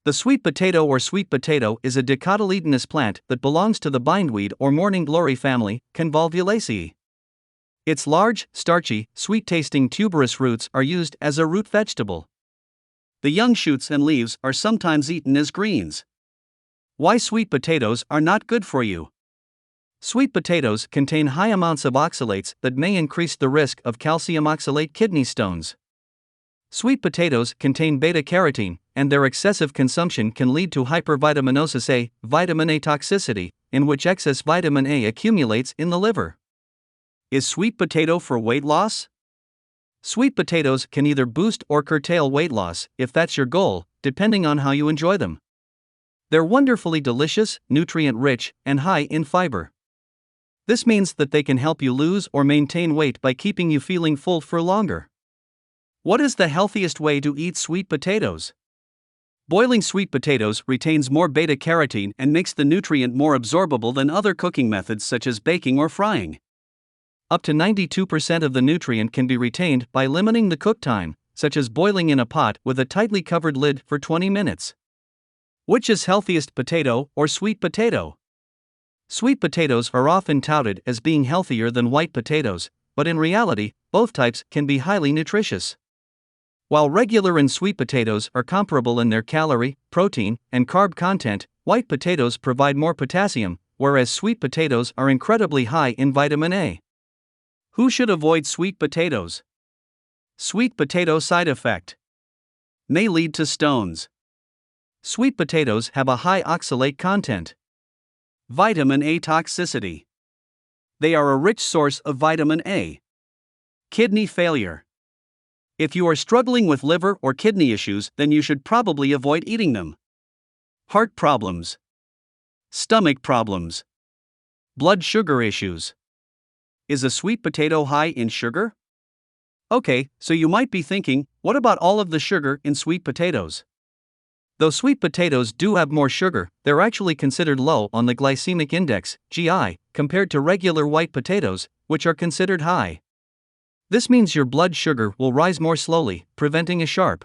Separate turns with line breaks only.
The sweet potato or sweet potato is a dicotyledonous plant that belongs to the bindweed or morning glory family, Convolvulaceae. Its large, starchy, sweet-tasting tuberous roots are used as a root vegetable. The young shoots and leaves are sometimes eaten as greens. Why sweet potatoes are not good for you? Sweet potatoes contain high amounts of oxalates that may increase the risk of calcium-oxalate kidney stones. Sweet potatoes contain beta-carotene, and their excessive consumption can lead to hypervitaminosis, vitamin A toxicity, in which excess vitamin A accumulates in the liver. Is sweet potato for weight loss? Sweet potatoes can either boost or curtail weight loss, if that's your goal, depending on how you enjoy them. They're wonderfully delicious, nutrient-rich, and high in fiber. This means that they can help you lose or maintain weight by keeping you feeling full for longer. What is the healthiest way to eat sweet potatoes? Boiling sweet potatoes retains more beta-carotene and makes the nutrient more absorbable than other cooking methods such as baking or frying. Up to 92% of the nutrient can be retained by limiting the cook time, such as boiling in a pot with a tightly covered lid for 20 minutes. Which is healthiest, potato or sweet potato? Sweet potatoes are often touted as being healthier than white potatoes, but in reality, both types can be highly nutritious. While regular and sweet potatoes are comparable in their calorie, protein, and carb content, white potatoes provide more potassium, whereas sweet potatoes are incredibly high in vitamin A. Who should avoid sweet potatoes? Sweet potato side effect may lead to stones. Sweet potatoes have a high oxalate content. Vitamin A toxicity. They are a rich source of vitamin A. Kidney failure. If you are struggling with liver or kidney issues, then you should probably avoid eating them. Heart problems. Stomach problems. Blood sugar issues. Is a sweet potato high in sugar? Okay, so you might be thinking, what about all of the sugar in sweet potatoes? Though sweet potatoes do have more sugar, they're actually considered low on the glycemic index, GI, compared to regular white potatoes, which are considered high. This means your blood sugar will rise more slowly, preventing a sharp